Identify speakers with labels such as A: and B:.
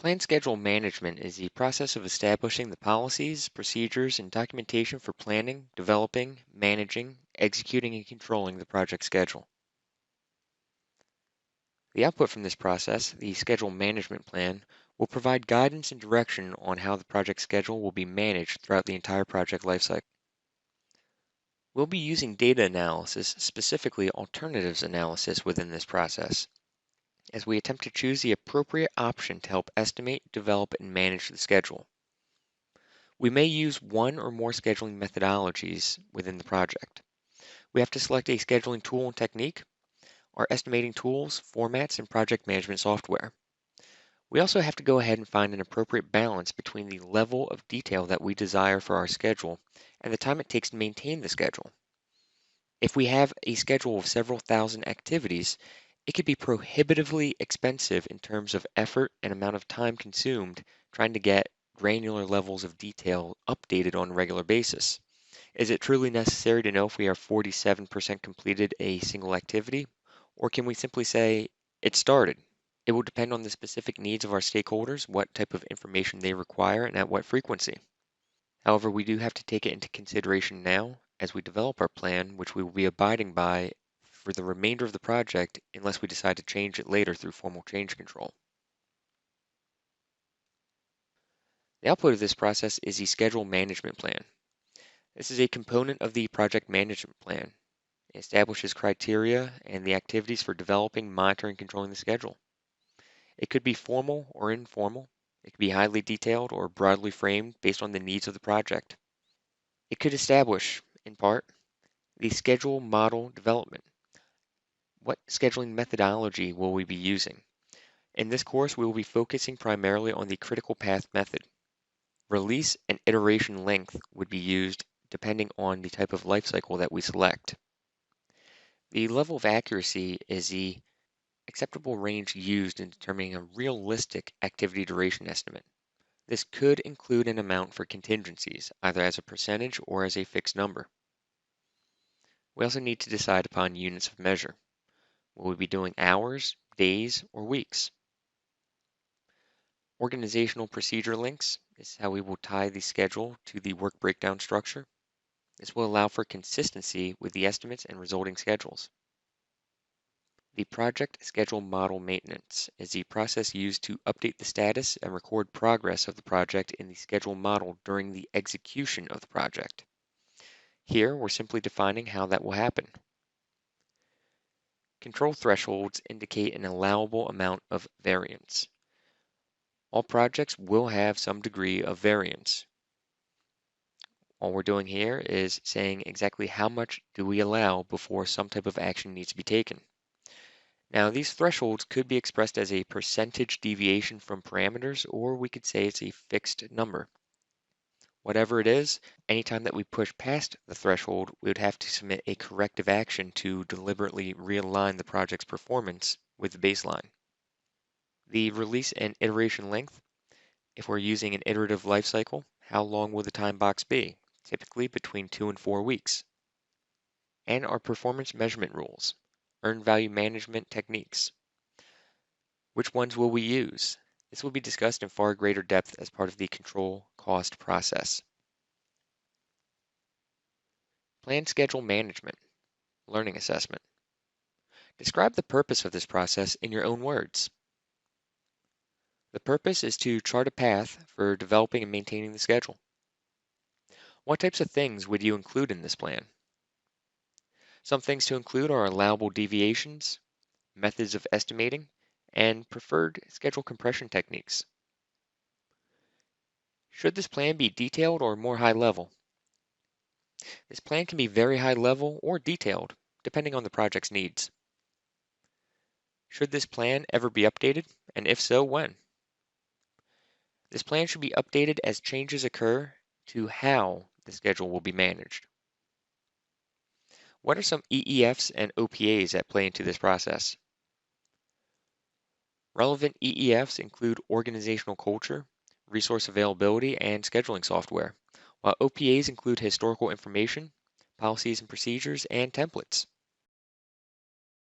A: Plan schedule management is the process of establishing the policies, procedures, and documentation for planning, developing, managing, executing, and controlling the project schedule. The output from this process, the schedule management plan, will provide guidance and direction on how the project schedule will be managed throughout the entire project lifecycle. We'll be using data analysis, specifically alternatives analysis, within this process, as we attempt to choose the appropriate option to help estimate, develop, and manage the schedule. We may use one or more scheduling methodologies within the project. We have to select a scheduling tool and technique, our estimating tools, formats, and project management software. We also have to go ahead and find an appropriate balance between the level of detail that we desire for our schedule and the time it takes to maintain the schedule. If we have a schedule of several thousand activities, it could be prohibitively expensive in terms of effort and amount of time consumed trying to get granular levels of detail updated on a regular basis. Is it truly necessary to know if we are 47% completed a single activity, or can we simply say it started? It will depend on the specific needs of our stakeholders, what type of information they require, and at what frequency. However, we do have to take it into consideration now as we develop our plan, which we will be abiding by for the remainder of the project unless we decide to change it later through formal change control. The output of this process is the schedule management plan. This is a component of the project management plan. It establishes criteria and the activities for developing, monitoring, and controlling the schedule. It could be formal or informal. It could be highly detailed or broadly framed based on the needs of the project. It could establish, in part, the schedule model development. What scheduling methodology will we be using? In this course, we will be focusing primarily on the critical path method. Release and iteration length would be used depending on the type of life cycle that we select. The level of accuracy is the acceptable range used in determining a realistic activity duration estimate. This could include an amount for contingencies, either as a percentage or as a fixed number. We also need to decide upon units of measure. Will we be doing hours, days, or weeks? Organizational procedure links is how we will tie the schedule to the work breakdown structure. This will allow for consistency with the estimates and resulting schedules. The project schedule model maintenance is the process used to update the status and record progress of the project in the schedule model during the execution of the project. Here, we're simply defining how that will happen. Control thresholds indicate an allowable amount of variance. All projects will have some degree of variance. All we're doing here is saying exactly how much do we allow before some type of action needs to be taken. Now, these thresholds could be expressed as a percentage deviation from parameters, or we could say it's a fixed number. Whatever it is, anytime that we push past the threshold, we would have to submit a corrective action to deliberately realign the project's performance with the baseline. The release and iteration length, if we're using an iterative life cycle, how long will the time box be? Typically between 2 and 4 weeks. And our performance measurement rules, earned value management techniques. Which ones will we use? This will be discussed in far greater depth as part of the control cost process. Plan schedule management, learning assessment. Describe the purpose of this process in your own words. The purpose is to chart a path for developing and maintaining the schedule. What types of things would you include in this plan? Some things to include are allowable deviations, methods of estimating, and preferred schedule compression techniques. Should this plan be detailed or more high level? This plan can be very high level or detailed, depending on the project's needs. Should this plan ever be updated, and if so, when? This plan should be updated as changes occur to how the schedule will be managed. What are some EEFs and OPAs that play into this process? Relevant EEFs include organizational culture, resource availability, and scheduling software, while OPAs include historical information, policies and procedures, and templates.